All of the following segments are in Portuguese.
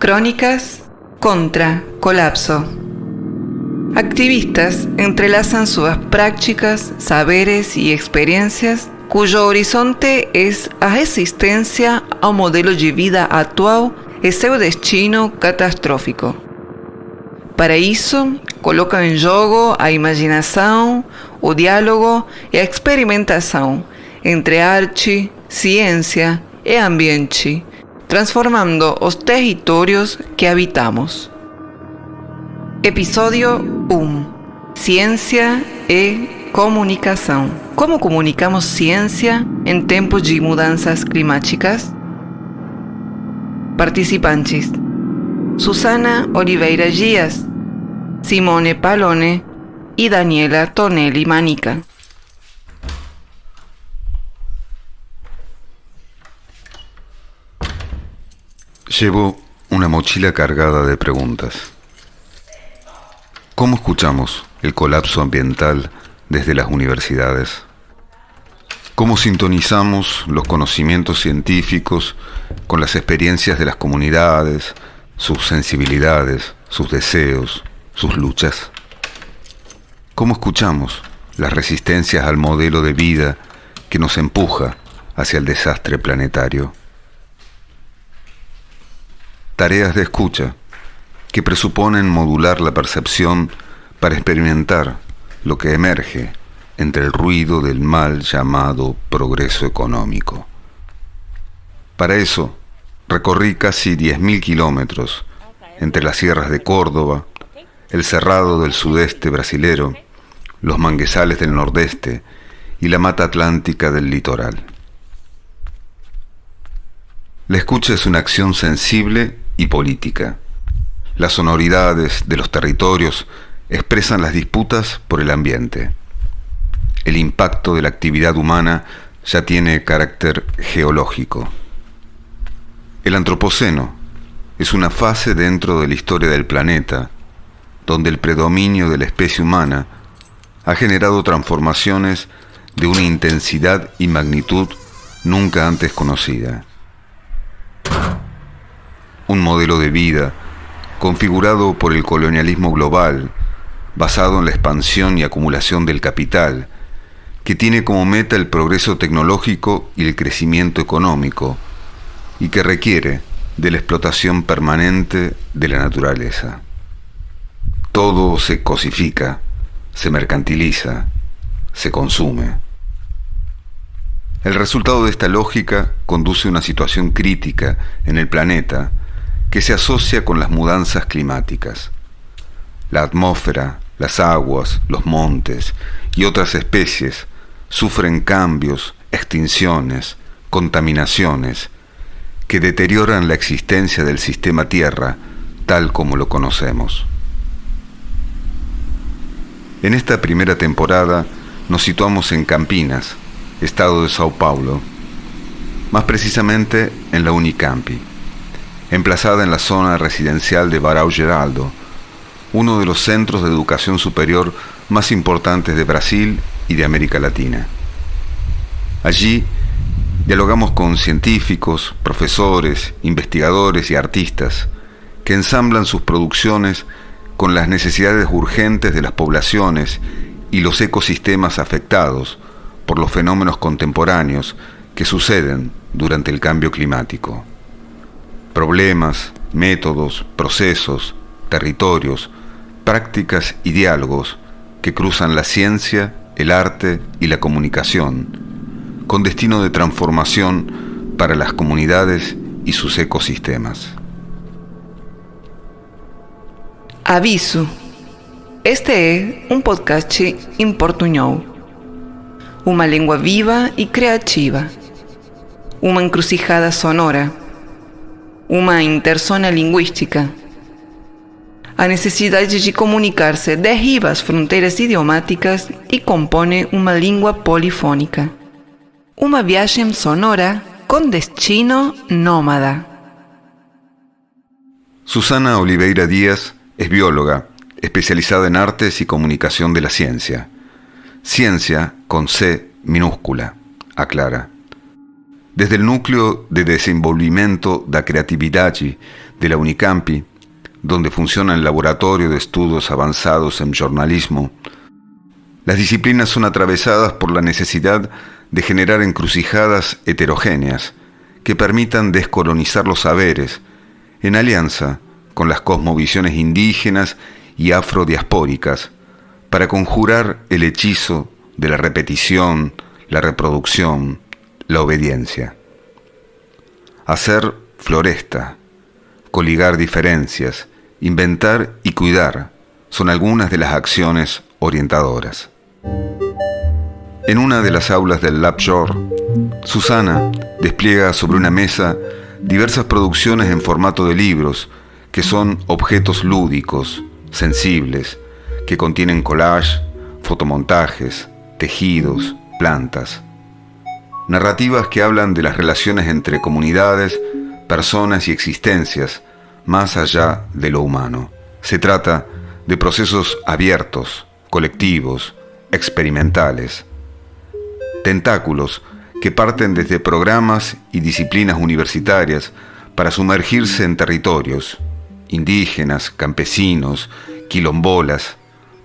Crónicas contra colapso. Activistas entrelazan sus prácticas, saberes y experiencias cuyo horizonte es a resistência ao modelo de vida atual e seu destino catastrófico. Para isso, colocam em jogo a imaginação, o diálogo e a experimentação entre arte, ciência e ambiente, transformando os territórios que habitamos. Episódio 1. Ciência e comunicação. Como comunicamos ciência em tempos de mudanças climáticas? Participantes: Susana Oliveira Dias, Simone Palone y Daniela Tonelli Manica. Llevo una mochila cargada de preguntas. ¿Cómo escuchamos el colapso ambiental desde las universidades? ¿Cómo sintonizamos los conocimientos científicos con las experiencias de las comunidades, sus sensibilidades, sus deseos, sus luchas? ¿Cómo escuchamos las resistencias al modelo de vida que nos empuja hacia el desastre planetario? Tareas de escucha que presuponen modular la percepción para experimentar lo que emerge entre el ruido del mal llamado progreso económico. Para eso, recorrí casi 10.000 kilómetros entre las sierras de Córdoba, el cerrado del sudeste brasilero, los manguezales del nordeste y la mata atlántica del litoral. La escucha es una acción sensible y política. Las sonoridades de los territorios expresan las disputas por el ambiente. El impacto de la actividad humana ya tiene carácter geológico. El antropoceno es una fase dentro de la historia del planeta, donde el predominio de la especie humana ha generado transformaciones de una intensidad y magnitud nunca antes conocida. Un modelo de vida configurado por el colonialismo global, basado en la expansión y acumulación del capital, que tiene como meta el progreso tecnológico y el crecimiento económico, y que requiere de la explotación permanente de la naturaleza. Todo se cosifica, se mercantiliza, se consume. El resultado de esta lógica conduce a una situación crítica en el planeta que se asocia con las mudanzas climáticas. La atmósfera, las aguas, los montes y otras especies sufren cambios, extinciones, contaminaciones que deterioran la existencia del sistema Tierra tal como lo conocemos. En esta primera temporada nos situamos en Campinas, estado de Sao Paulo, más precisamente en la Unicampi, emplazada en la zona residencial de Barão Geraldo, uno de los centros de educación superior más importantes de Brasil y de América Latina. Allí dialogamos con científicos, profesores, investigadores y artistas que ensamblan sus producciones con las necesidades urgentes de las poblaciones y los ecosistemas afectados por los fenómenos contemporáneos que suceden durante el cambio climático. Problemas, métodos, procesos, territorios, prácticas y diálogos que cruzan la ciencia, el arte y la comunicación, con destino de transformación para las comunidades y sus ecosistemas. Aviso: este é podcast em portunhol. Uma língua viva e criativa. Uma encruzilhada sonora. Uma interzona linguística. A necessidade de comunicar-se derriba as fronteiras idiomáticas e compõe uma língua polifônica. Uma viagem sonora com destino nómada. Susana Oliveira Díaz es bióloga, especializada en artes y comunicación de la ciencia. Ciencia con C minúscula, aclara. Desde el núcleo de desenvolvimento da criatividade de la Unicampi, donde funciona el Laboratorio de Estudios Avanzados en Jornalismo, las disciplinas son atravesadas por la necesidad de generar encrucijadas heterogéneas que permitan descolonizar los saberes en alianza con las cosmovisiones indígenas y afrodiaspóricas para conjurar el hechizo de la repetición, la reproducción, la obediencia. Hacer floresta, coligar diferencias, inventar y cuidar son algunas de las acciones orientadoras. En una de las aulas del Lab Jor, Susana despliega sobre una mesa diversas producciones en formato de libros que son objetos lúdicos, sensibles, que contienen collage, fotomontajes, tejidos, plantas. Narrativas que hablan de las relaciones entre comunidades, personas y existencias, más allá de lo humano. Se trata de procesos abiertos, colectivos, experimentales. Tentáculos que parten desde programas y disciplinas universitarias para sumergirse en territorios, indígenas, campesinos, quilombolas,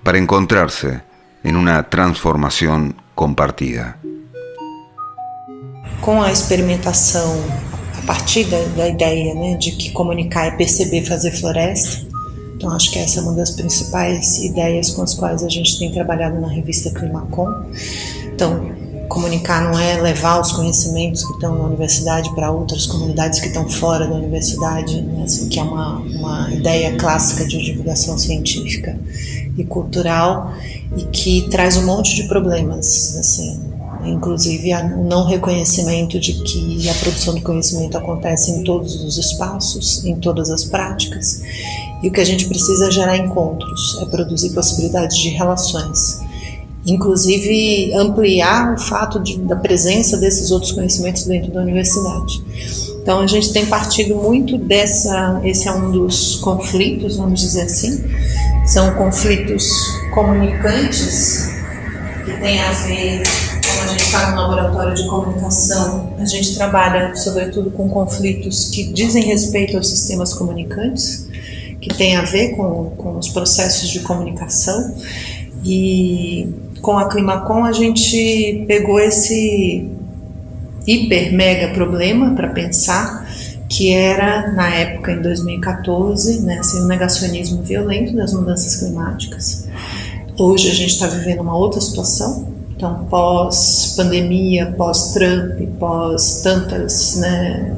para encontrarse en una transformação compartida. Com a experimentação, a partir da ideia, né, de que comunicar é perceber, fazer floresta, então acho que essa é uma das principais ideias com as quais a gente tem trabalhado na revista Climacom. Então, comunicar não é levar os conhecimentos que estão na universidade para outras comunidades que estão fora da universidade, né, assim, que é uma ideia clássica de divulgação científica e cultural e que traz um monte de problemas, assim, inclusive o não reconhecimento de que a produção do conhecimento acontece em todos os espaços, em todas as práticas, e o que a gente precisa é gerar encontros, é produzir possibilidades de relações, inclusive ampliar o fato da presença desses outros conhecimentos dentro da universidade. Então a gente tem partido muito esse é um dos conflitos, vamos dizer assim, são conflitos comunicantes que tem a ver, como a gente está no laboratório de comunicação, a gente trabalha sobretudo com conflitos que dizem respeito aos sistemas comunicantes, que tem a ver com os processos de comunicação, e com a Climacom a gente pegou esse hiper mega problema para pensar, que era na época em 2014, né, assim, o negacionismo violento das mudanças climáticas. Hoje a gente está vivendo uma outra situação, então pós-pandemia, pós-Trump, pós tantas, né,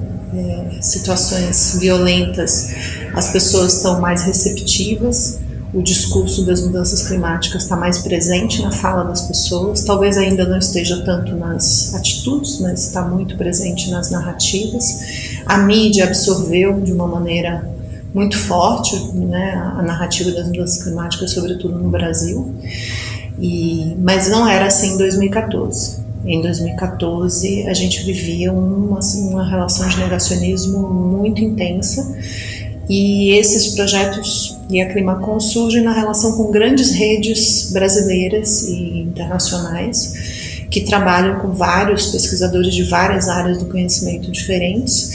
situações violentas, as pessoas estão mais receptivas, o discurso das mudanças climáticas está mais presente na fala das pessoas, talvez ainda não esteja tanto nas atitudes, mas está muito presente nas narrativas. A mídia absorveu de uma maneira muito forte, né, a narrativa das mudanças climáticas, sobretudo no Brasil, mas não era assim em 2014. Em 2014 a gente vivia uma relação de negacionismo muito intensa, e esses projetos e a Climacom surgem na relação com grandes redes brasileiras e internacionais que trabalham com vários pesquisadores de várias áreas do conhecimento diferentes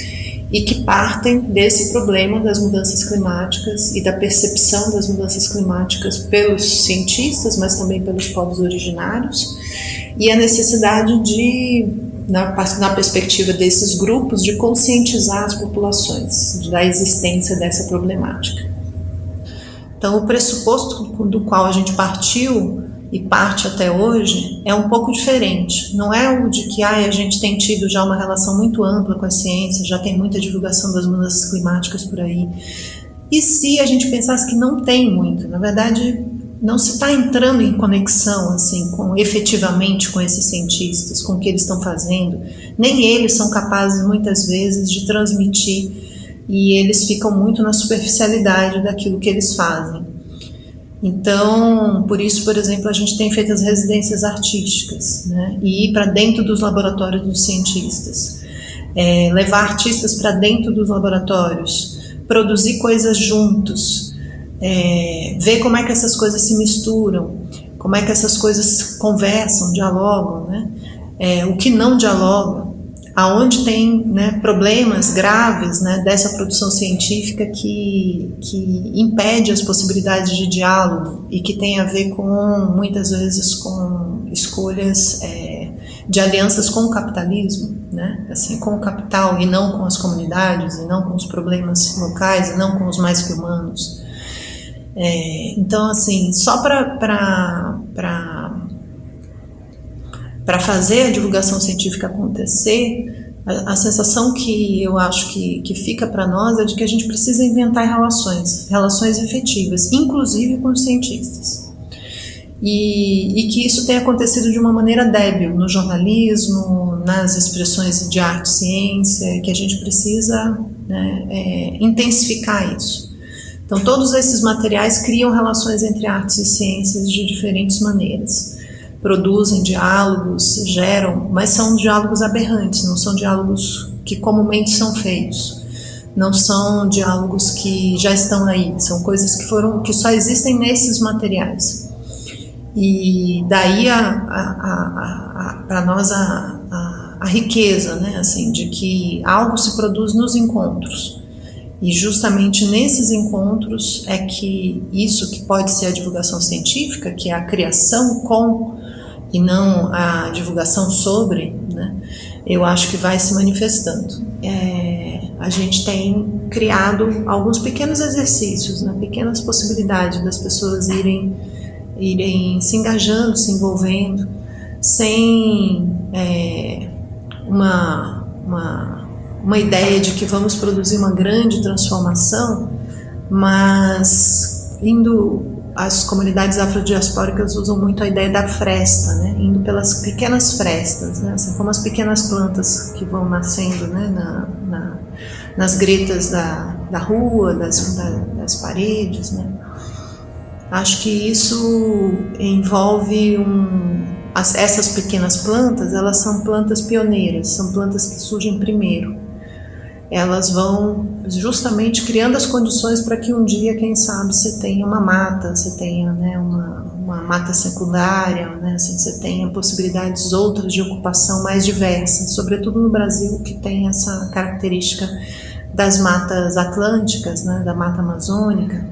e que partem desse problema das mudanças climáticas e da percepção das mudanças climáticas pelos cientistas, mas também pelos povos originários, e a necessidade de, na perspectiva desses grupos, de conscientizar as populações da existência dessa problemática. Então, o pressuposto do qual a gente partiu e parte até hoje é um pouco diferente. Não é o de que a gente tem tido já uma relação muito ampla com a ciência, já tem muita divulgação das mudanças climáticas por aí. E se a gente pensasse que não tem muito, na verdade, não se está entrando em conexão assim, efetivamente com esses cientistas, com o que eles estão fazendo, nem eles são capazes muitas vezes de transmitir, e eles ficam muito na superficialidade daquilo que eles fazem. Então, por isso, por exemplo, a gente tem feito as residências artísticas, né, e ir para dentro dos laboratórios dos cientistas, levar artistas para dentro dos laboratórios, produzir coisas juntos, ver como é que essas coisas se misturam, como é que essas coisas conversam, dialogam, né? O que não dialoga, aonde tem, né, problemas graves, né, dessa produção científica que impede as possibilidades de diálogo e que tem a ver com, muitas vezes, com escolhas de alianças com o capitalismo, né, assim, com o capital e não com as comunidades, e não com os problemas locais, e não com os mais que humanos. Então, assim, só para fazer a divulgação científica acontecer, a sensação que eu acho que fica para nós é de que a gente precisa inventar relações efetivas, inclusive com os cientistas. E que isso tem acontecido de uma maneira débil no jornalismo, nas expressões de arte e ciência, que a gente precisa, né, intensificar isso. Então, todos esses materiais criam relações entre artes e ciências de diferentes maneiras. Produzem diálogos, geram, mas são diálogos aberrantes, não são diálogos que comumente são feitos, não são diálogos que já estão aí, são coisas que só existem nesses materiais. E daí para nós a riqueza, né, assim, de que algo se produz nos encontros. E justamente nesses encontros é que isso que pode ser a divulgação científica, que é a criação com e não a divulgação sobre, né, eu acho que vai se manifestando. A gente tem criado alguns pequenos exercícios, né, pequenas possibilidades das pessoas irem se engajando, se envolvendo, sem uma ideia de que vamos produzir uma grande transformação, mas as comunidades afrodiaspóricas usam muito a ideia da fresta, né? Indo pelas pequenas frestas, né? Assim como as pequenas plantas que vão nascendo, né? nas gretas da rua, das paredes, né? Acho que isso envolve essas pequenas plantas, elas são plantas pioneiras, são plantas que surgem primeiro. Elas vão justamente criando as condições para que um dia, quem sabe, você tenha uma mata, você tenha, né, uma mata secundária, né, assim, você tenha possibilidades outras de ocupação mais diversas, sobretudo no Brasil, que tem essa característica das matas atlânticas, né, da mata amazônica,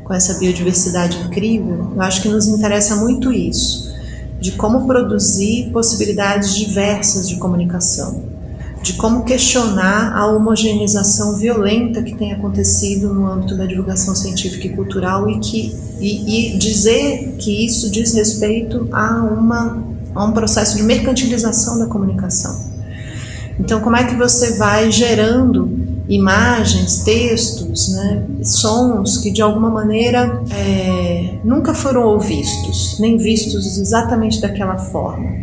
com essa biodiversidade incrível. Eu acho que nos interessa muito isso, de como produzir possibilidades diversas de comunicação, de como questionar a homogeneização violenta que tem acontecido no âmbito da divulgação científica e cultural e dizer que isso diz respeito a um processo de mercantilização da comunicação. Então, como é que você vai gerando imagens, textos, né, sons que de alguma maneira nunca foram vistos, nem vistos exatamente daquela forma.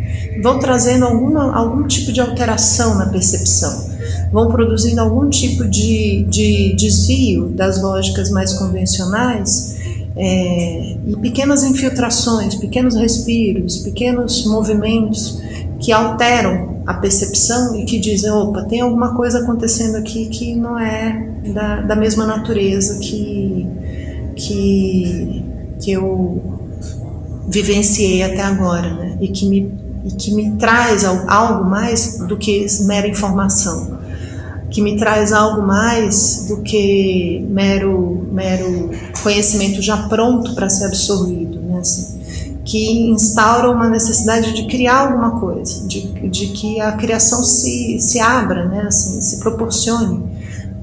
Vão trazendo algum tipo de alteração na percepção, vão produzindo algum tipo de desvio das lógicas mais convencionais e pequenas infiltrações, pequenos respiros, pequenos movimentos que alteram a percepção e que dizem, opa, tem alguma coisa acontecendo aqui que não é da mesma natureza que eu vivenciei até agora, né? E que me traz algo mais do que mera informação, que me traz algo mais do que mero conhecimento já pronto para ser absorvido, né? Assim, que instaura uma necessidade de criar alguma coisa, de que a criação se abra, né, assim, se proporcione,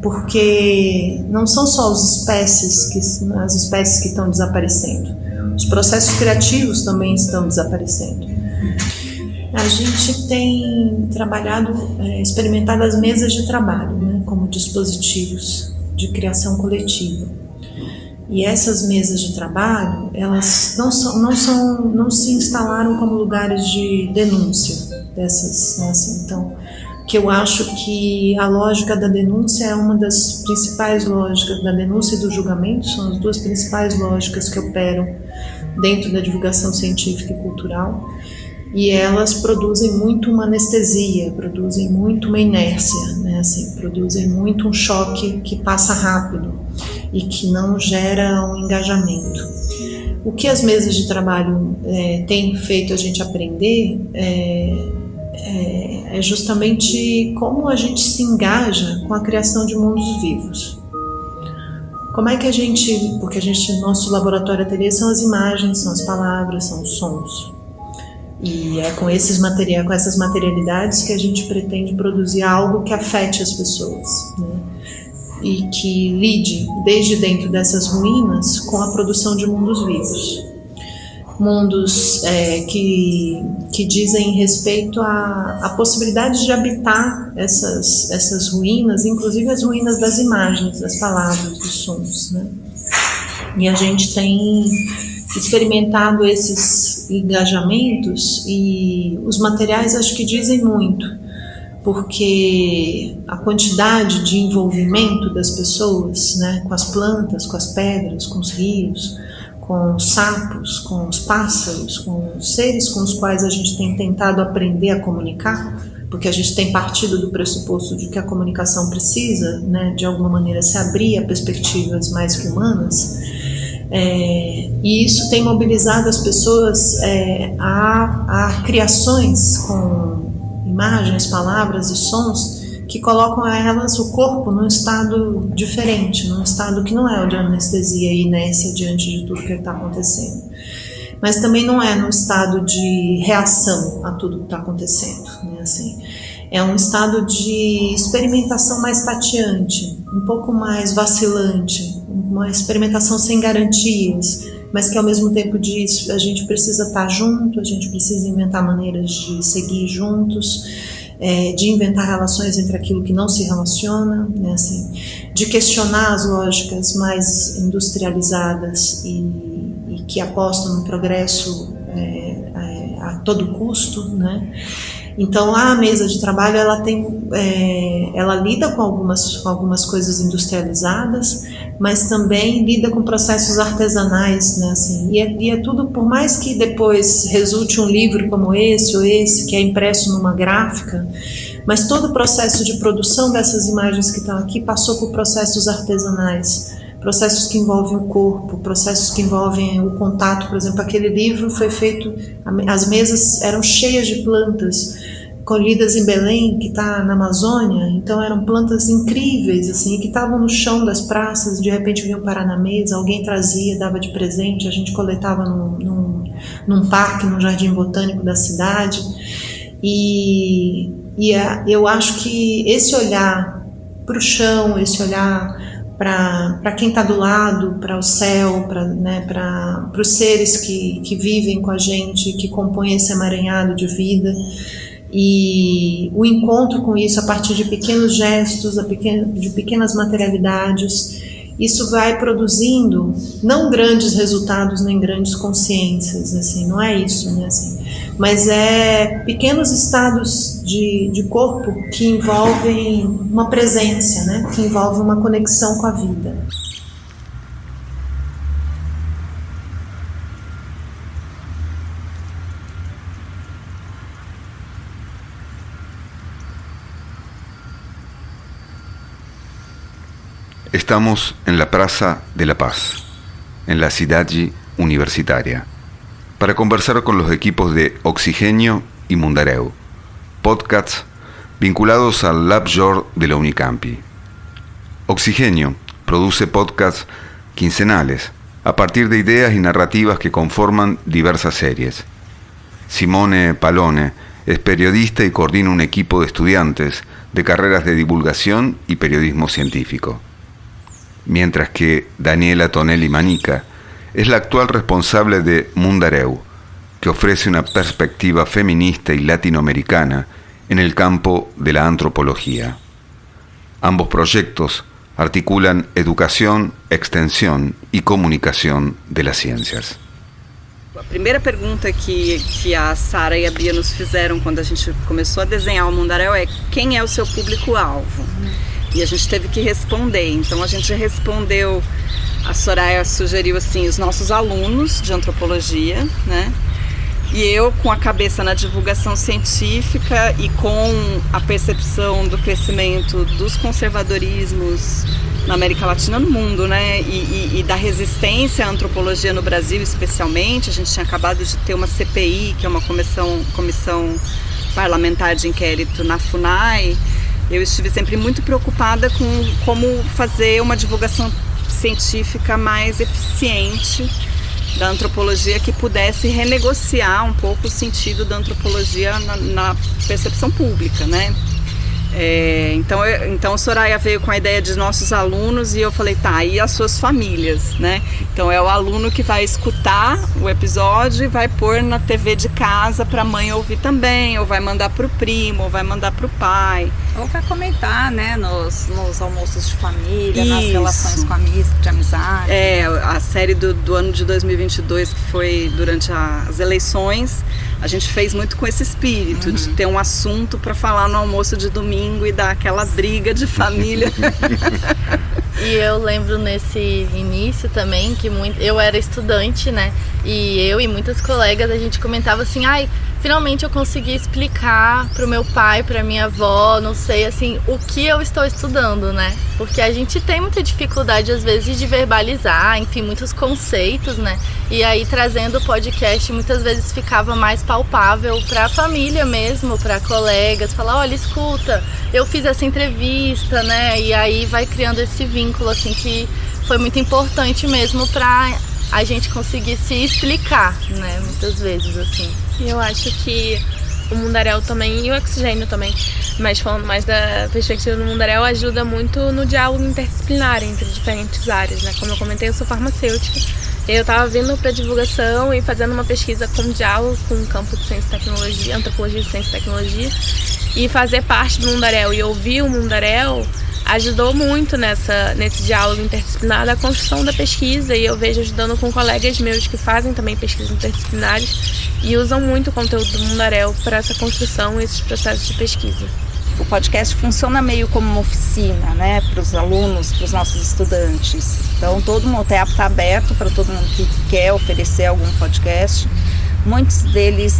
porque não são só as espécies que estão desaparecendo, os processos criativos também estão desaparecendo. A gente tem experimentado as mesas de trabalho, né, como dispositivos de criação coletiva. E essas mesas de trabalho, elas não se instalaram como lugares de denúncia dessas, né, assim, então, que eu acho que a lógica da denúncia é uma das principais lógicas, da denúncia e do julgamento, são as duas principais lógicas que operam dentro da divulgação científica e cultural, e elas produzem muito uma anestesia, produzem muito uma inércia, né, assim, produzem muito um choque que passa rápido e que não gera um engajamento. O que as mesas de trabalho têm feito a gente aprender é justamente como a gente se engaja com a criação de mundos vivos. Como é que a gente, porque nosso laboratório ateliê são as imagens, são as palavras, são os sons. E é com essas materialidades que a gente pretende produzir algo que afete as pessoas, né? E que lide desde dentro dessas ruínas com a produção de mundos vivos. Mundos que dizem respeito à possibilidade de habitar essas ruínas, inclusive as ruínas das imagens, das palavras, dos sons, né? E a gente tem experimentado esses engajamentos, e os materiais acho que dizem muito, porque a quantidade de envolvimento das pessoas, né, com as plantas, com as pedras, com os rios, com os sapos, com os pássaros, com os seres com os quais a gente tem tentado aprender a comunicar, porque a gente tem partido do pressuposto de que a comunicação precisa, né, de alguma maneira, se abrir a perspectivas mais que humanas, e isso tem mobilizado as pessoas a criações com imagens, palavras e sons que colocam a elas o corpo num estado diferente, num estado que não é o de anestesia e inércia diante de tudo que está acontecendo, mas também não é num estado de reação a tudo que está acontecendo, né? Assim, é um estado de experimentação mais tateante, um pouco mais vacilante, uma experimentação sem garantias, mas que ao mesmo tempo diz, a gente precisa estar junto, a gente precisa inventar maneiras de seguir juntos, de inventar relações entre aquilo que não se relaciona, né, assim, de questionar as lógicas mais industrializadas e que apostam no progresso a todo custo, né? Então a mesa de trabalho ela lida com algumas coisas industrializadas, mas também lida com processos artesanais, né, assim, e é tudo, por mais que depois resulte um livro como esse ou esse, que é impresso numa gráfica, mas todo o processo de produção dessas imagens que estão aqui passou por processos artesanais, processos que envolvem o corpo, processos que envolvem o contato. Por exemplo, aquele livro foi feito, as mesas eram cheias de plantas colhidas em Belém, que está na Amazônia, então eram plantas incríveis, assim, que estavam no chão das praças, de repente vinham parar na mesa, alguém trazia, dava de presente, a gente coletava num parque, num jardim botânico da cidade, e eu acho que esse olhar para o chão, esse olhar para quem está do lado, para o céu, para os seres que vivem com a gente, que compõem esse emaranhado de vida, e o encontro com isso a partir de pequenos gestos, de pequenas materialidades, isso vai produzindo não grandes resultados nem grandes consciências, assim, não é isso, né, assim, mas pequenos estados de corpo que envolvem uma presença, né, que envolvem uma conexão com a vida. Estamos en la Plaza de la Paz, en la Cidade Universitaria, para conversar con los equipos de Oxigênio y Mundaréu, podcasts vinculados al LabJOR de la Unicampi. Oxigênio produce podcasts quincenales a partir de ideas y narrativas que conforman diversas series. Simone Palone es periodista y coordina un equipo de estudiantes de carreras de divulgación y periodismo científico. Mientras que Daniela Tonelli Manica es la actual responsable de Mundaréu, que ofrece una perspectiva feminista y latinoamericana en el campo de la antropología. Ambos proyectos articulan educación, extensión y comunicación de las ciencias. A primeira pergunta que a Sara e a Bia nos fizeram quando a gente começou a desenhar o Mundaréu é: quem é o seu público-alvo? E a gente teve que responder. Então a gente respondeu, a Soraya sugeriu assim, os nossos alunos de antropologia, né? E eu, com a cabeça na divulgação científica e com a percepção do crescimento dos conservadorismos na América Latina, no mundo, né? E da resistência à antropologia no Brasil, especialmente. A gente tinha acabado de ter uma CPI, que é uma comissão parlamentar de inquérito na FUNAI, eu estive sempre muito preocupada com como fazer uma divulgação científica mais eficiente da antropologia, que pudesse renegociar um pouco o sentido da antropologia na percepção pública, né? Então Soraya veio com a ideia de nossos alunos e eu falei, tá, e as suas famílias, né? Então é o aluno que vai escutar o episódio e vai pôr na TV de casa para a mãe ouvir também, ou vai mandar para o primo, ou vai mandar para o pai. Ou para comentar, né, nos almoços de família, Isso. nas relações de amizade. A série do ano de 2022, que foi durante as eleições, a gente fez muito com esse espírito, de ter um assunto para falar no almoço de domingo e dar aquela briga de família. E eu lembro nesse início também que eu era estudante, né? E eu e muitas colegas, a gente comentava assim, finalmente eu consegui explicar pro meu pai, pra minha avó, não sei, assim, o que eu estou estudando, né? Porque a gente tem muita dificuldade, às vezes, de verbalizar, enfim, muitos conceitos, né? E aí, trazendo o podcast, muitas vezes ficava mais palpável pra família mesmo, pra colegas, falar, olha, escuta, eu fiz essa entrevista, né? E aí vai criando esse vínculo, assim, que foi muito importante mesmo pra a gente conseguir se explicar, né? Muitas vezes, assim. Eu acho que o Mundaréu também, e o Oxigênio também, mas falando mais da perspectiva do Mundaréu, ajuda muito no diálogo interdisciplinar entre diferentes áreas, né? Como eu comentei, eu sou farmacêutica. Eu estava vindo para divulgação e fazendo uma pesquisa com diálogo com o campo de ciência e tecnologia, antropologia, ciência e tecnologia, e fazer parte do Mundaréu e ouvir o Mundaréu ajudou muito nesse diálogo interdisciplinar da construção da pesquisa, e eu vejo ajudando com colegas meus que fazem também pesquisas interdisciplinares e usam muito o conteúdo do Mundaréu para essa construção e esses processos de pesquisa. O podcast funciona meio como uma oficina, né, para os alunos, para os nossos estudantes. Então, todo mundo está aberto para todo mundo que quer oferecer algum podcast. Muitos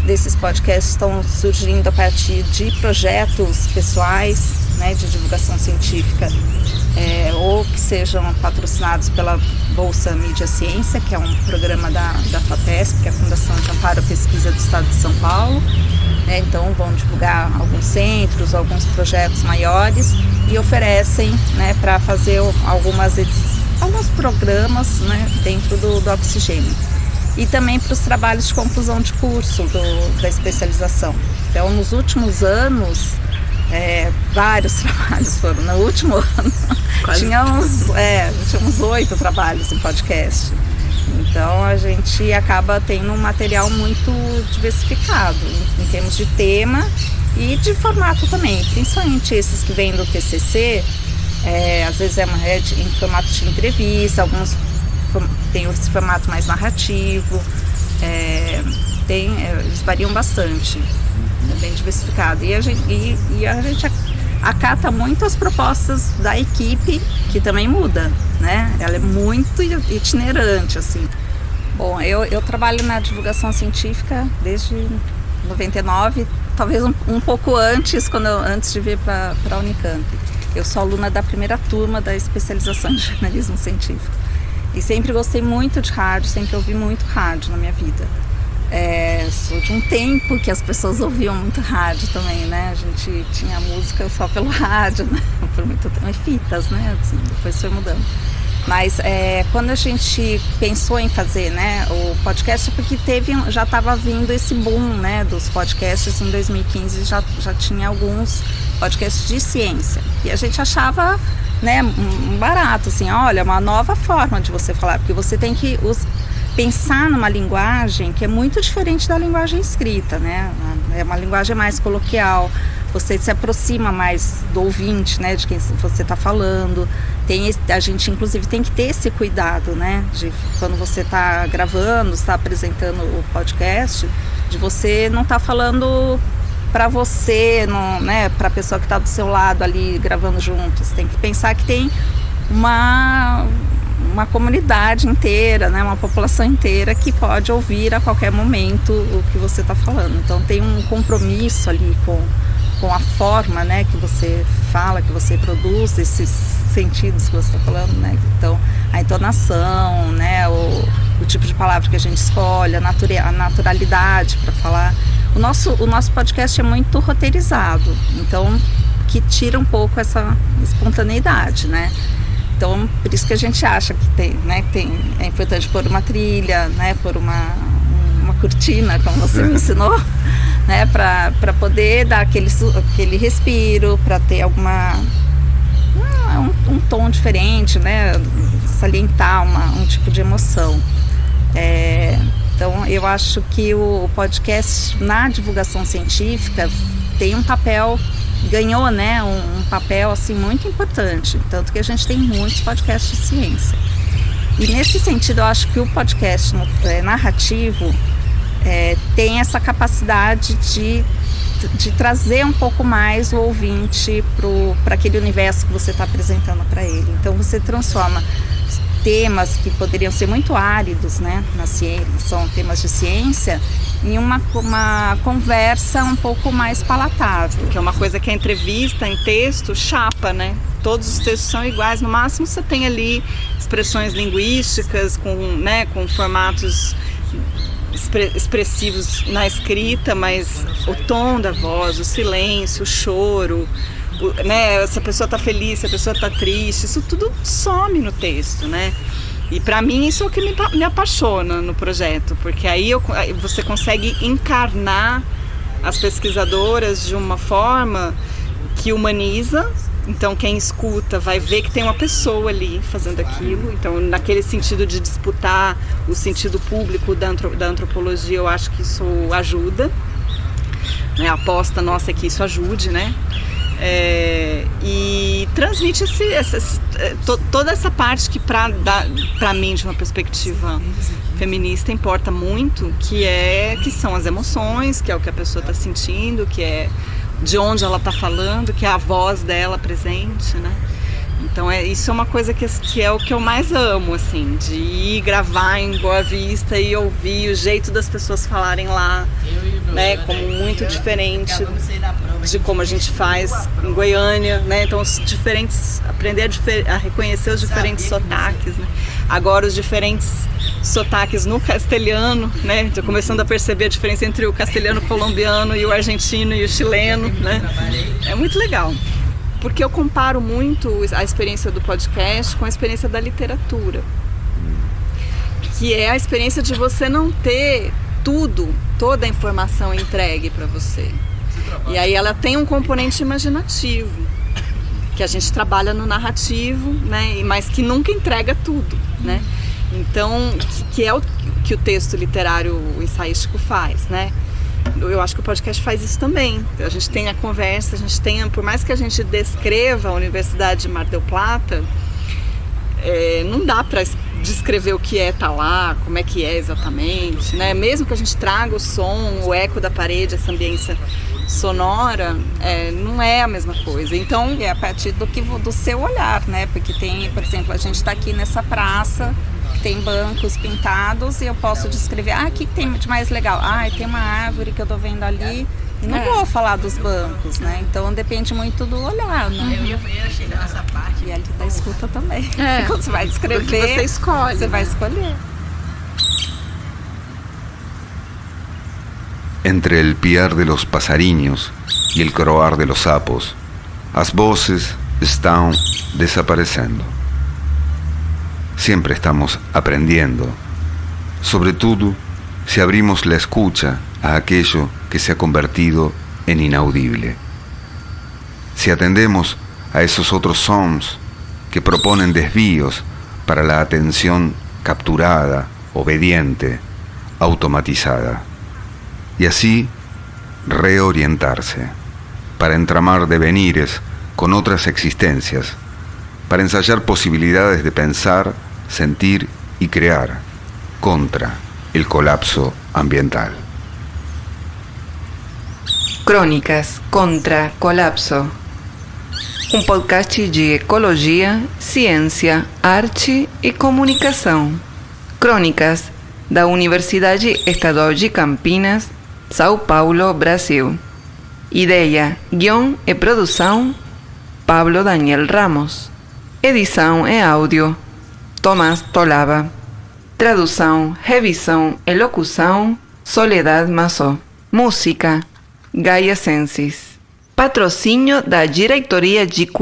desses podcasts estão surgindo a partir de projetos pessoais, né, de divulgação científica, ou que sejam patrocinados pela Bolsa Mídia Ciência, que é um programa da FAPESP, que é a Fundação de Amparo à Pesquisa do Estado de São Paulo. Então vão divulgar alguns centros, alguns projetos maiores e oferecem, né, para fazer alguns programas, né, dentro do Oxigênio. E também para os trabalhos de conclusão de curso da especialização. Então, nos últimos anos, vários trabalhos foram. No último ano, tínhamos 8 trabalhos em podcast. Então, a gente acaba tendo um material muito diversificado em termos de tema e de formato também. Principalmente esses que vêm do TCC, às vezes em formato de entrevista, alguns tem esse formato mais narrativo, eles variam bastante, é bem diversificado. E a gente acata muito as propostas da equipe, que também muda, né? Ela é muito itinerante, assim. Bom, eu trabalho na divulgação científica desde 99, talvez um pouco antes, antes de vir para a Unicamp. Eu sou aluna da primeira turma da especialização em jornalismo científico. E sempre gostei muito de rádio, sempre ouvi muito rádio na minha vida. Sou de um tempo que as pessoas ouviam muito rádio também, né? A gente tinha música só pelo rádio, né? Por muito tempo, fitas, né? Assim, depois foi mudando. Mas quando a gente pensou em fazer, né, o podcast, porque já estava vindo esse boom, né, dos podcasts. Em 2015 já tinha alguns podcasts de ciência. E a gente achava, né, barato, assim, olha, uma nova forma de você falar, porque você tem que pensar numa linguagem que é muito diferente da linguagem escrita, né? É uma linguagem mais coloquial, você se aproxima mais do ouvinte, né, de quem você está falando. A gente, inclusive, tem que ter esse cuidado, né, de quando você está gravando, está apresentando o podcast, de você não estar falando para você, né, para a pessoa que está do seu lado ali gravando junto. Você tem que pensar que tem uma comunidade inteira, né, uma população inteira que pode ouvir a qualquer momento o que você está falando. Então tem um compromisso ali com a forma, né, que você fala, que você produz, esses sentidos que você está falando, né? Então a entonação, né, o tipo de palavra que a gente escolhe, a naturalidade para falar. O nosso podcast é muito roteirizado, então que tira um pouco essa espontaneidade, né? Então, por isso que a gente acha que tem, né, é importante pôr uma trilha, né, pôr uma cortina, como você me ensinou, né, para poder dar aquele respiro, para ter um tom diferente, né, salientar um tipo de emoção. Então, eu acho que o podcast na divulgação científica tem um papel, ganhou, né, um papel assim muito importante, tanto que a gente tem muitos podcasts de ciência. E nesse sentido, eu acho que o podcast narrativo tem essa capacidade de trazer um pouco mais o ouvinte para aquele universo que você está apresentando para ele. Então você transforma temas que poderiam ser muito áridos, né, na ciência, são temas de ciência, em uma conversa um pouco mais palatável. Que é uma coisa que a entrevista em texto chapa, né? Todos os textos são iguais, no máximo você tem ali expressões linguísticas com formatos expressivos na escrita, mas o tom da voz, o silêncio, o choro, né, se a pessoa está feliz, se a pessoa está triste, isso tudo some no texto, né? E para mim isso é o que me apaixona no projeto, porque aí você consegue encarnar as pesquisadoras de uma forma que humaniza. Então quem escuta vai ver que tem uma pessoa ali fazendo aquilo. Então naquele sentido de disputar o sentido público da antropologia, eu acho que isso ajuda, né? A aposta nossa é que isso ajude, né? E transmite toda essa parte que para mim, de uma perspectiva feminista, importa muito, que são as emoções, que é o que a pessoa está sentindo, que é de onde ela está falando, que é a voz dela presente, né? Então isso é uma coisa que é o que eu mais amo, assim, de ir gravar em Boa Vista e ouvir o jeito das pessoas falarem lá, né, como muito diferente de como a gente faz em Goiânia, né? Então aprender a reconhecer os diferentes sotaques, né? Agora os diferentes sotaques no castelhano, né? Estou começando a perceber a diferença entre o castelhano colombiano e o argentino e o chileno, né? É muito legal. Porque eu comparo muito a experiência do podcast com a experiência da literatura, que é a experiência de você não ter toda a informação entregue para você. E aí ela tem um componente imaginativo, que a gente trabalha no narrativo, né? Mas que nunca entrega tudo, né? Então, que é o que o texto literário ensaístico faz, né? Eu acho que o podcast faz isso também. A gente tem a conversa, por mais que a gente descreva a Universidade de Mar del Plata, não dá para descrever o que tá lá, como é que é exatamente, né? Mesmo que a gente traga o som, o eco da parede, essa ambiência sonora, não é a mesma coisa. Então, é a partir do seu olhar, né? Porque tem, por exemplo, a gente está aqui nessa praça, tem bancos pintados e eu posso descrever, o que tem de mais legal? Tem uma árvore que eu tô vendo ali. Não vou falar dos bancos, né? Então depende muito do olhar, né? Eu ia chegar nessa parte. E ali da escuta também. Quando você vai descrever, porque você escolhe. Você vai escolher. Entre el piar de los pasariños y el croar de los sapos, as voces están desaparecendo. Siempre estamos aprendiendo, sobre todo si abrimos la escucha a aquello que se ha convertido en inaudible. Si atendemos a esos otros sons que proponen desvíos para la atención capturada, obediente, automatizada. Y así reorientarse, para entramar devenires con otras existencias, para ensayar posibilidades de pensar, sentir y crear contra el colapso ambiental. Crônicas contra Colapso, um podcast de ecologia, ciência, arte e comunicação. Crônicas da Universidade Estadual de Campinas, São Paulo, Brasil. Ideia, guion e produção, Pablo Daniel Ramos. Edição e áudio, Tomás Tolaba. Tradução, revisão e locução, Soledad Massó. Música, Gaia Sensis. Patrocínio da Diretoria de Cultura